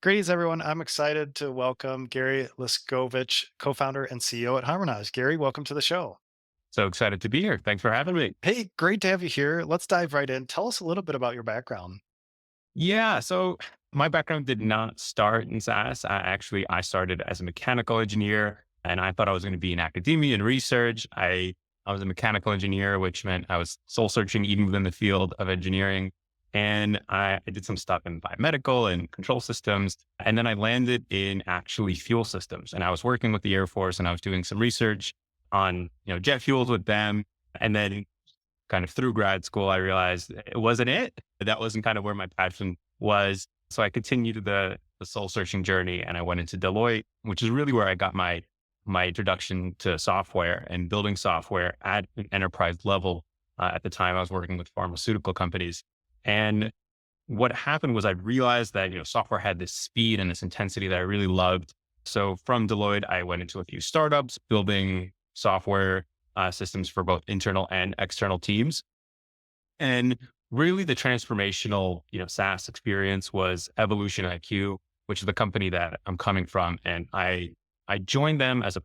Greetings, everyone. I'm excited to welcome Gary Liskovich, co-founder and CEO at Harmonyze. Gary, welcome to the show. So excited to be here. Thanks for having me. Hey, great to have you here. Let's dive right in. Tell us a little bit about your background. Yeah. So my background did not start in SaaS. I started as a mechanical engineer and I thought I was going to be in academia and research. I was a mechanical engineer, which meant I was soul searching even within the field of engineering. And I did some stuff in biomedical and control systems. And then I landed in actually fuel systems. And I was working with the Air Force and I was doing some research on, jet fuels with them. And then kind of through grad school, I realized it wasn't it. That wasn't kind of where my passion was. So I continued the soul searching journey and I went into Deloitte, which is really where I got my introduction to software and building software at an enterprise level. At the time, I was working with pharmaceutical companies. And what happened was I realized that, software had this speed and this intensity that I really loved. So from Deloitte, I went into a few startups building software systems for both internal and external teams. And really the transformational, SaaS experience was Evolution IQ, which is the company that I'm coming from. And I joined them as a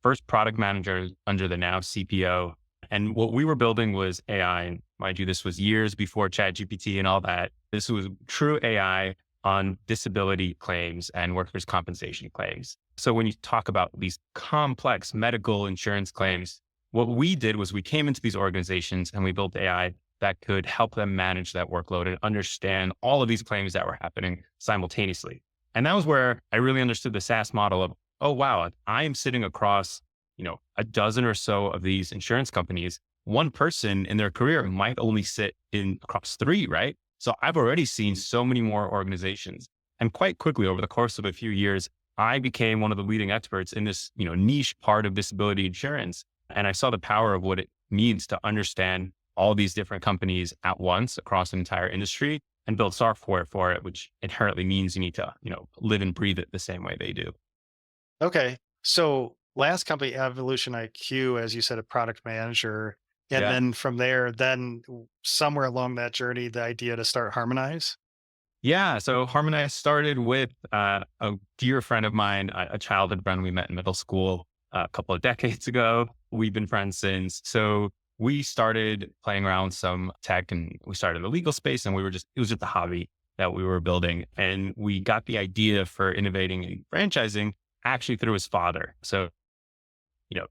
first product manager under the now CPO. And what we were building was AI. And mind you, this was years before ChatGPT and all that. This was true AI on disability claims and workers' compensation claims. So when you talk about these complex medical insurance claims, what we did was we came into these organizations and we built AI that could help them manage that workload and understand all of these claims that were happening simultaneously. And that was where I really understood the SaaS model of, oh, wow, I am sitting across, a dozen or so of these insurance companies. One person in their career might only sit in across three, right? So I've already seen so many more organizations. And quite quickly over the course of a few years, I became one of the leading experts in this, niche part of disability insurance. And I saw the power of what it means to understand all these different companies at once across an entire industry and build software for it, which inherently means you need to, live and breathe it the same way they do. Okay. So last company, Evolution IQ, as you said, a product manager. And Yeah. then from there, somewhere along that journey, the idea to start Harmonize. Yeah. So Harmonyze started with a dear friend of mine, a childhood friend we met in middle school a couple of decades ago. We've been friends since. So we started playing around with some tech and we started in the legal space and it was just a hobby that we were building. And we got the idea for innovating in franchising actually through his father. So,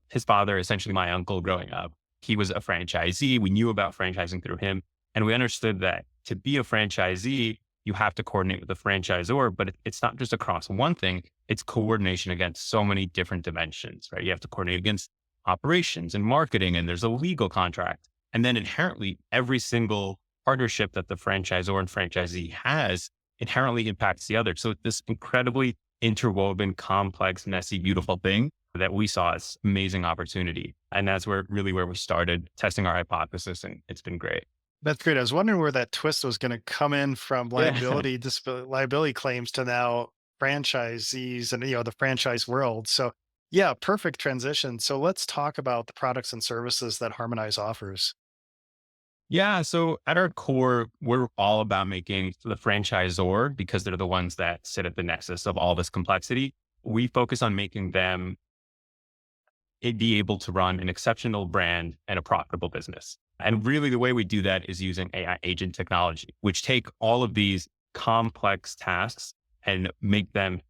his father, essentially my uncle growing up, he was a franchisee. We knew about franchising through him. And we understood that to be a franchisee, you have to coordinate with the franchisor, but it's not just across one thing, it's coordination against so many different dimensions, right? You have to coordinate against operations and marketing, and there's a legal contract. And then inherently, every single partnership that the franchisor and franchisee has inherently impacts the other. So it's this incredibly interwoven, complex, messy, beautiful thing that we saw as amazing opportunity. And that's where we started testing our hypothesis, and it's been great. That's great. I was wondering where that twist was going to come in from Yeah. liability claims to now franchisees and the franchise world. So yeah, perfect transition. So let's talk about the products and services that Harmonize offers. Yeah. So at our core, we're all about making the franchisor, because they're the ones that sit at the nexus of all this complexity. We focus on making them be able to run an exceptional brand and a profitable business. And really the way we do that is using AI agent technology, which take all of these complex tasks and make them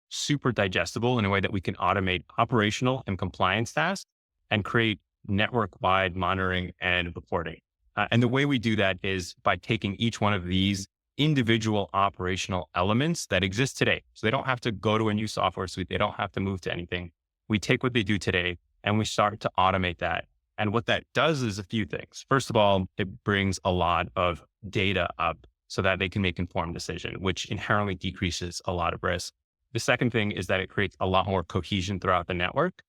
super digestible in a way that we can automate operational and compliance tasks and create network-wide monitoring and reporting. And the way we do that is by taking each one of these individual operational elements that exist today. So they don't have to go to a new software suite. They don't have to move to anything. We take what they do today and we start to automate that. And what that does is a few things. First of all, it brings a lot of data up so that they can make informed decision, which inherently decreases a lot of risk. The second thing is that it creates a lot more cohesion throughout the network.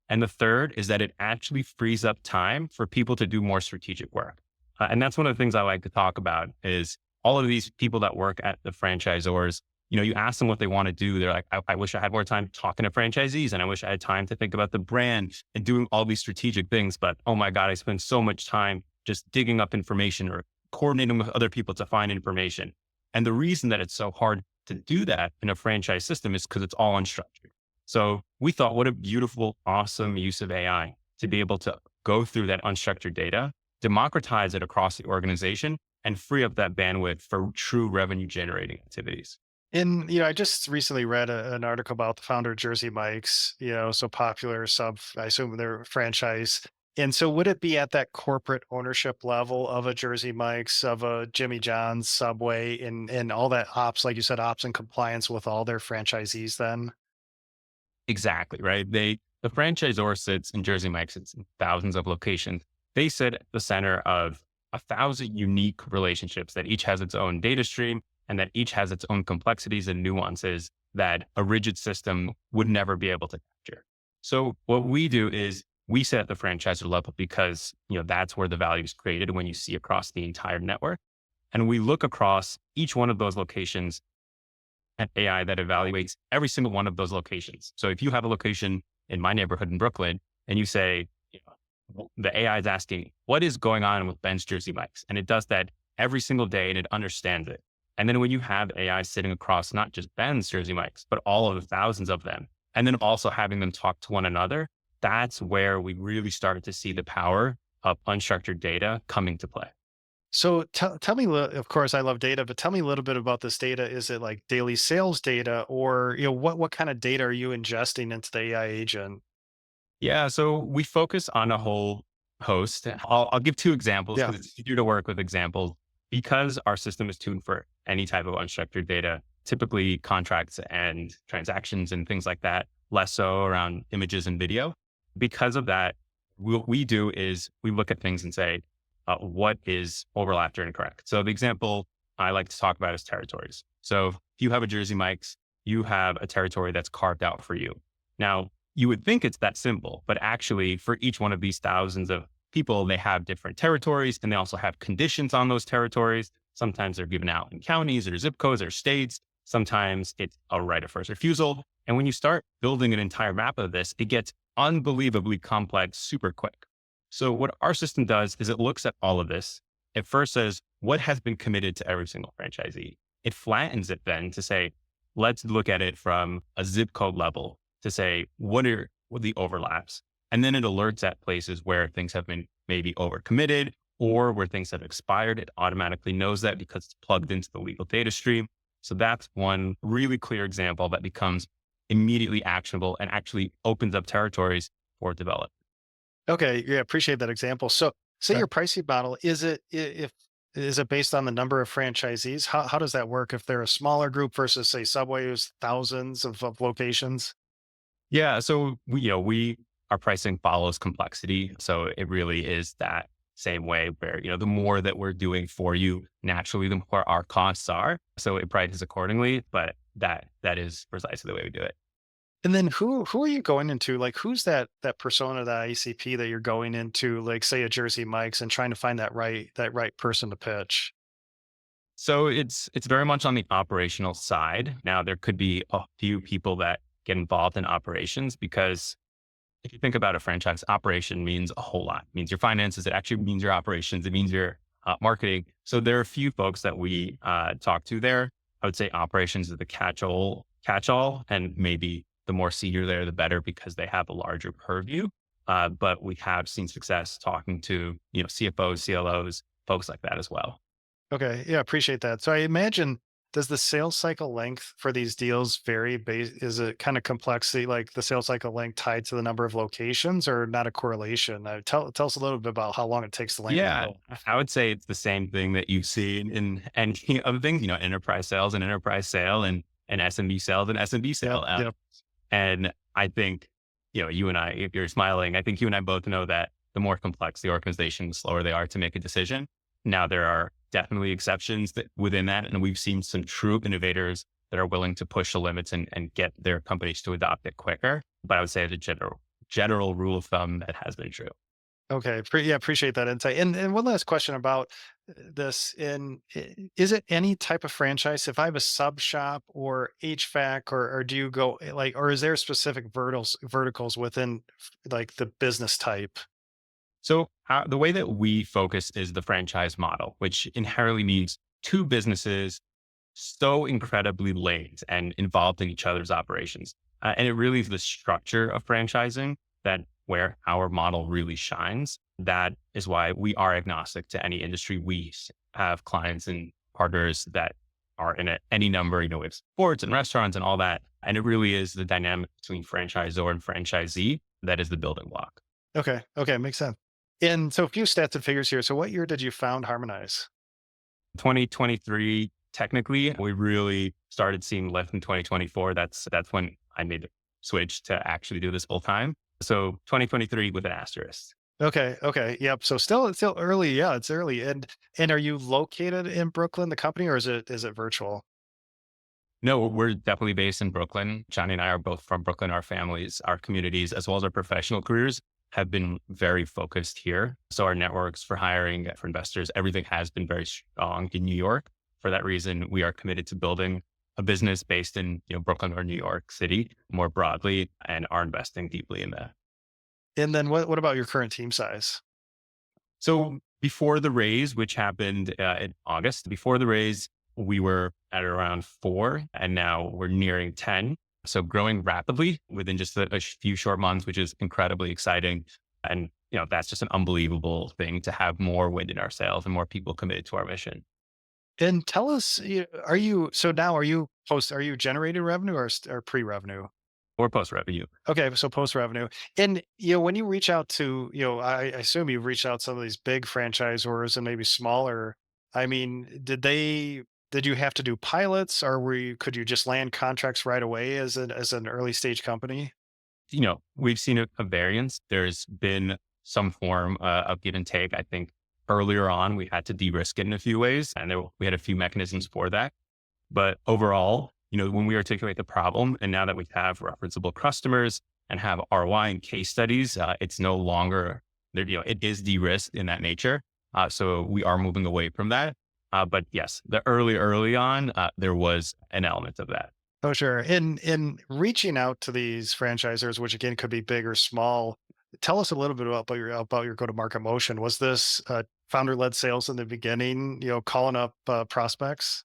And the third is that it actually frees up time for people to do more strategic work. And that's one of the things I like to talk about is all of these people that work at the franchisors. You ask them what they want to do. They're like, I wish I had more time talking to franchisees and I wish I had time to think about the brand and doing all these strategic things. But oh my God, I spend so much time just digging up information or coordinating with other people to find information. And the reason that it's so hard to do that in a franchise system is because it's all unstructured. So we thought, what a beautiful, awesome use of AI to be able to go through that unstructured data, democratize it across the organization, and free up that bandwidth for true revenue generating activities. And, I just recently read an article about the founder of Jersey Mike's, so popular I assume their franchise. And so would it be at that corporate ownership level of a Jersey Mike's, of a Jimmy John's, Subway, and all that ops, like you said, ops and compliance with all their franchisees then? Exactly, right? The franchisor sits in Jersey Mike's, it's in thousands of locations. They sit at the center of 1,000 unique relationships that each has its own data stream and that each has its own complexities and nuances that a rigid system would never be able to capture. So what we do is we sit at the franchisor level because, that's where the value is created when you see across the entire network. And we look across each one of those locations at AI that evaluates every single one of those locations. So if you have a location in my neighborhood in Brooklyn and you say, the AI is asking, what is going on with Ben's Jersey Mike's? And it does that every single day and it understands it. And then when you have AI sitting across not just Ben's Jersey Mike's, but all of the thousands of them, and then also having them talk to one another, that's where we really started to see the power of unstructured data coming to play. So tell me, of course, I love data, but tell me a little bit about this data. Is it like daily sales data, or what kind of data are you ingesting into the AI agent? Yeah, so we focus on a whole host. I'll give two examples Yeah. because it's easier to work with examples. Because our system is tuned for any type of unstructured data, typically contracts and transactions and things like that, less so around images and video. Because of that, what we do is we look at things and say, what is overlapped or incorrect? So the example I like to talk about is territories. So if you have a Jersey Mike's, you have a territory that's carved out for you. Now, you would think it's that simple, but actually for each one of these thousands of people, they have different territories and they also have conditions on those territories. Sometimes they're given out in counties or zip codes or states. Sometimes it's a right of first refusal. And when you start building an entire map of this, it gets unbelievably complex super quick. So what our system does is it looks at all of this. It first says, what has been committed to every single franchisee? It flattens it then to say, let's look at it from a zip code level to say, what are the overlaps? And then it alerts at places where things have been maybe overcommitted or where things have expired. It automatically knows that because it's plugged into the legal data stream. So that's one really clear example that becomes immediately actionable and actually opens up territories for development. Okay, yeah, appreciate that example. So, say Sure. your pricing model, is it based on the number of franchisees? How does that work if they're a smaller group versus say Subway, who's thousands of locations? Yeah. So our pricing follows complexity. So it really is that same way where, the more that we're doing for you, naturally, the more our costs are. So it prices accordingly, but that is precisely the way we do it. And then who are you going into? Like who's that persona, that ICP that you're going into, like say a Jersey Mike's, and trying to find that right person to pitch? So it's very much on the operational side. Now there could be a few people that get involved in operations because if you think about a franchise, operation means a whole lot. It means your finances. It actually means your operations. It means your marketing. So there are a few folks that we talk to there. I would say operations is the catch all, and maybe the more senior there, the better because they have a larger purview. But we have seen success talking to CFOs, CLOs, folks like that as well. Okay, yeah, appreciate that. So I imagine, does the sales cycle length for these deals vary? Is it kind of complexity, like the sales cycle length tied to the number of locations, or not a correlation? Tell us a little bit about how long it takes to land a Yeah, deal. I would say it's the same thing that you see in any other things, enterprise sales and enterprise sale and SMB sales and SMB Yep, sale. yep. And I think, you and I, if you're smiling, I think you and I both know that the more complex the organization, the slower they are to make a decision. Now, there are definitely exceptions within that. And we've seen some true innovators that are willing to push the limits and get their companies to adopt it quicker. But I would say as a general rule of thumb, that has been true. Okay, yeah, appreciate that insight. And one last question about this: is it any type of franchise? If I have a sub shop or HVAC, or do you go like, or is there specific verticals within like the business type? So the way that we focus is the franchise model, which inherently means two businesses so incredibly linked and involved in each other's operations. And it really is the structure of franchising that where our model really shines. That is why we are agnostic to any industry. Have clients and partners that are in any number, with sports and restaurants and all that. And it really is the dynamic between franchisor and franchisee that is the building block. Okay. Okay. Makes sense. And so a few stats and figures here. So what year did you found Harmonize? 2023, technically, we really started seeing lift in 2024. That's when I made the switch to actually do this full time. So 2023 with an asterisk. Okay. Okay. Yep. So still, it's still early. Yeah, it's early. And are you located in Brooklyn, the company, or is it virtual? No, we're definitely based in Brooklyn. Johnny and I are both from Brooklyn. Our families, our communities, as well as our professional careers have been very focused here. So our networks for hiring for investors, everything has been very strong in New York. For that reason, we are committed to building a business based in Brooklyn or New York City more broadly and are investing deeply in that. And then what about your current team size? So before the raise, which happened in August, before the raise, we were at around 4 and now we're nearing 10. So growing rapidly within just a few short months, which is incredibly exciting. And, that's just an unbelievable thing to have more wind in our sails and more people committed to our mission. And tell us, are you, so now are you generating revenue or pre-revenue? Or post revenue. Okay, so post revenue. And when you reach out to, I assume you've reached out to some of these big franchisors and maybe smaller. I mean, did you have to do pilots, or could you just land contracts right away as an early stage company? We've seen a variance. There's been some form of give and take. I think earlier on, we had to de-risk it in a few ways, and we had a few mechanisms for that. But overall, when we articulate the problem, and now that we have referenceable customers and have ROI and case studies, it's no longer there. It is de-risked in that nature. So we are moving away from that. But yes, the early on, there was an element of that. Oh, sure. In reaching out to these franchisors, which again could be big or small, tell us a little bit about your go-to-market motion. Was this founder-led sales in the beginning? Calling up prospects.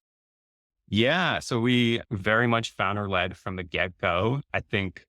Yeah. So we very much founder led from the get go. I think,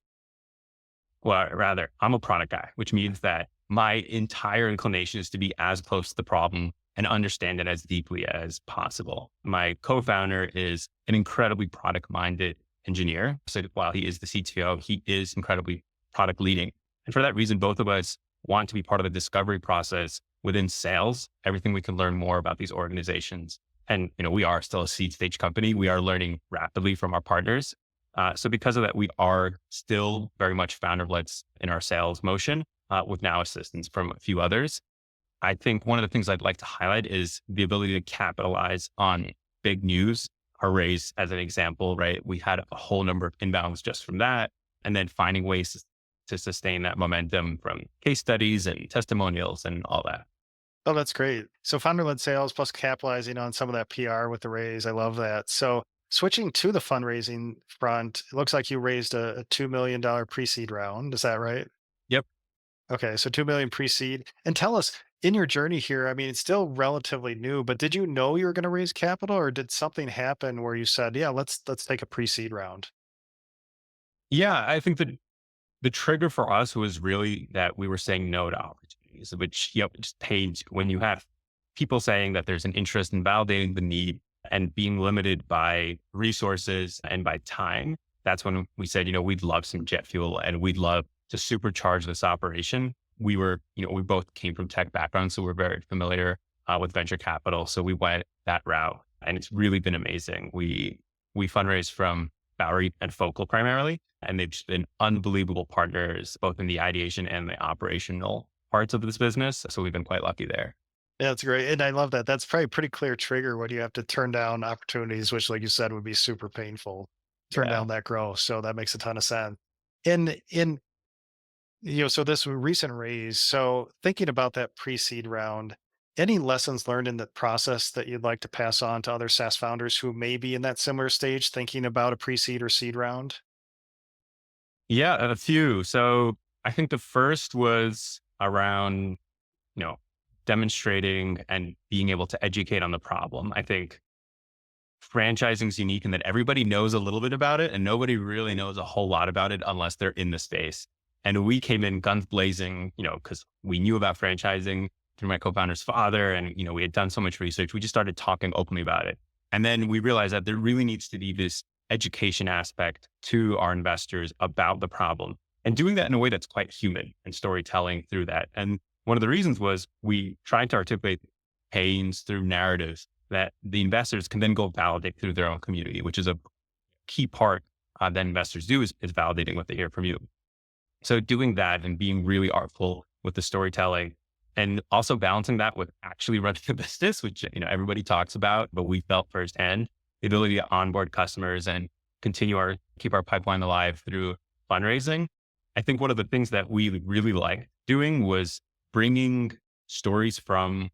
well, rather, I'm a product guy, which means that my entire inclination is to be as close to the problem and understand it as deeply as possible. My co-founder is an incredibly product minded engineer. So while he is the CTO, he is incredibly product leading. And for that reason, both of us want to be part of the discovery process within sales, everything we can learn more about these organizations. And, we are still a seed stage company. We are learning rapidly from our partners. So because of that, we are still very much founder led in our sales motion with now assistance from a few others. I think one of the things I'd like to highlight is the ability to capitalize on big news. Our raise, as an example, right? We had a whole number of inbounds just from that, and then finding ways to sustain that momentum from case studies and testimonials and all that. Oh, that's great. So founder-led sales plus capitalizing on some of that PR with the raise. I love that. So switching to the fundraising front, it looks like you raised a $2 million pre-seed round. Is that right? Yep. Okay. So 2 million pre-seed. And tell us in your journey here, I mean, it's still relatively new, but did you know you were going to raise capital, or did something happen where you said, yeah, let's take a pre-seed round? Yeah, I think that the trigger for us was really that we were saying no to opportunities, which, just pains when you have people saying that there's an interest in validating the need and being limited by resources and by time. That's when we said, we'd love some jet fuel and we'd love to supercharge this operation. We both came from tech backgrounds, so we're very familiar with venture capital. So we went that route and it's really been amazing. We fundraise from Bowery and Focal primarily, and they've just been unbelievable partners, both in the ideation and the operational parts of this business. So we've been quite lucky there. Yeah, that's great. And I love that. That's probably a pretty clear trigger when you have to turn down opportunities, which, like you said, would be super painful. Turn Yeah. down that growth. So that makes a ton of sense. In so this recent raise, so thinking about that pre-seed round, any lessons learned in the process that you'd like to pass on to other SaaS founders who may be in that similar stage, thinking about a pre-seed or seed round? Yeah, a few. So I think the first was around, you know, demonstrating and being able to educate on the problem. I think franchising is unique in that everybody knows a little bit about it and nobody really knows a whole lot about it unless they're in the space. And we came in guns blazing, because we knew about franchising through my co-founder's father. And, we had done so much research. We just started talking openly about it. And then we realized that there really needs to be this education aspect to our investors about the problem and doing that in a way that's quite human and storytelling through that. And one of the reasons was we tried to articulate pains through narratives that the investors can then go validate through their own community, which is a key part that investors do is validating what they hear from you. So doing that and being really artful with the storytelling and also balancing that with actually running a business, which, everybody talks about, but we felt firsthand the ability to onboard customers and keep our pipeline alive through fundraising. I think one of the things that we really liked doing was bringing stories from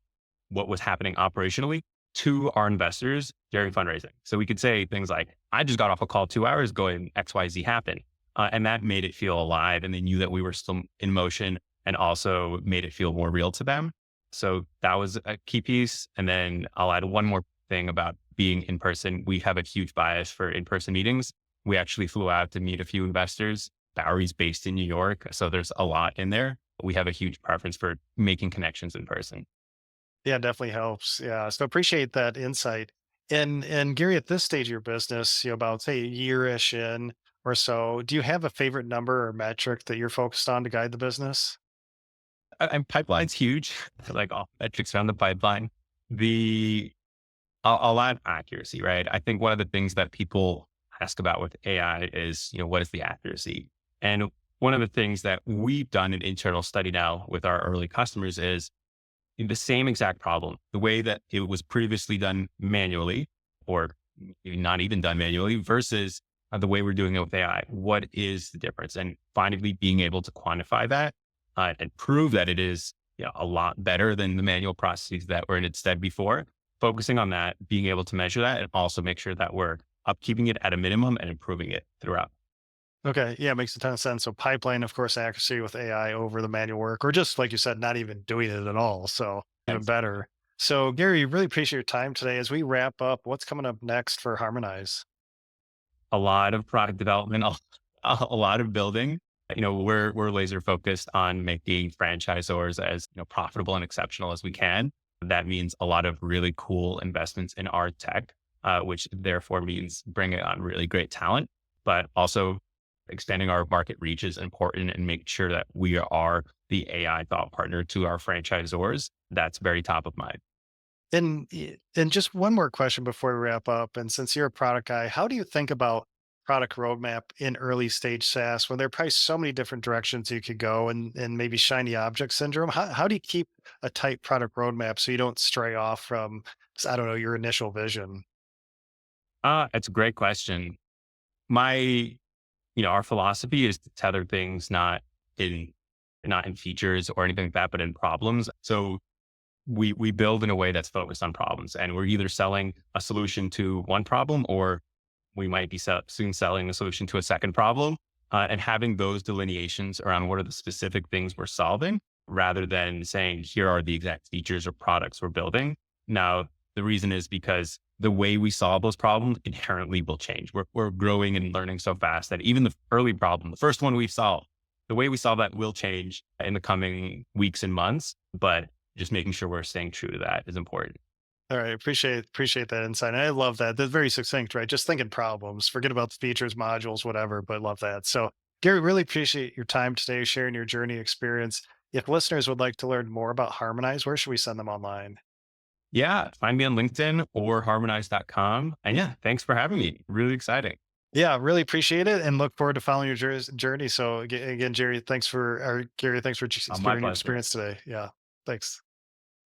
what was happening operationally to our investors during fundraising. So we could say things like, I just got off a call 2 hours ago and XYZ happened. And that made it feel alive. And they knew that we were still in motion and also made it feel more real to them. So that was a key piece. And then I'll add one more thing about being in person. We have a huge bias for in-person meetings. We actually flew out to meet a few investors. Bowery's based in New York. So there's a lot in there. We have a huge preference for making connections in person. Yeah, definitely helps. Yeah. So appreciate that insight. And Gary, at this stage of your business, about say a year-ish in or so, do you have a favorite number or metric that you're focused on to guide the business? And pipeline's huge, like all metrics around the pipeline. I'll add accuracy, right? I think one of the things that people ask about with AI is, what is the accuracy? And one of the things that we've done an internal study now with our early customers is the same exact problem, the way that it was previously done manually or maybe not even done manually versus the way we're doing it with AI. What is the difference? And finally being able to quantify that and prove that it is a lot better than the manual processes that were in its stead before. Focusing on that, being able to measure that and also make sure that we're upkeeping it at a minimum and improving it throughout. Okay. Yeah, makes a ton of sense. So pipeline, of course, accuracy with AI over the manual work, or just like you said, not even doing it at all. So even Thanks. better. So Gary, really appreciate your time today. As we wrap up, what's coming up next for Harmonize? A lot of product development, a lot of building. We're laser focused on making franchisors as profitable and exceptional as we can. That means a lot of really cool investments in our tech, which therefore means bringing on really great talent, but also expanding our market reach is important and making sure that we are the AI thought partner to our franchisors. That's very top of mind. And just one more question before we wrap up. And since you're a product guy, how do you think about product roadmap in early stage SaaS when there are probably so many different directions you could go and maybe shiny object syndrome? How do you keep a tight product roadmap so you don't stray off from, I don't know, your initial vision? It's a great question. My, our philosophy is to tether things in not in features or anything like that, but in problems. So we build in a way that's focused on problems, and we're either selling a solution to one problem, or we might be soon selling a solution to a second problem, and having those delineations around what are the specific things we're solving, rather than saying here are the exact features or products we're building. Now, the reason is because the way we solve those problems inherently will change. We're growing and learning so fast that even the early problem, the first one we've solved, the way we solve that will change in the coming weeks and months, but just making sure we're staying true to that is important. All right, appreciate that insight. And I love that. That's very succinct, right? Just thinking problems, forget about the features, modules, whatever, but love that. So, Gary, really appreciate your time today, sharing your journey experience. If listeners would like to learn more about Harmonize, where should we send them online? Yeah, find me on LinkedIn or harmonize.com. And yeah, thanks for having me. Really exciting. Yeah, really appreciate it and look forward to following your journey. So again, Gary, thanks for My sharing your pleasure. experience today. Yeah, thanks.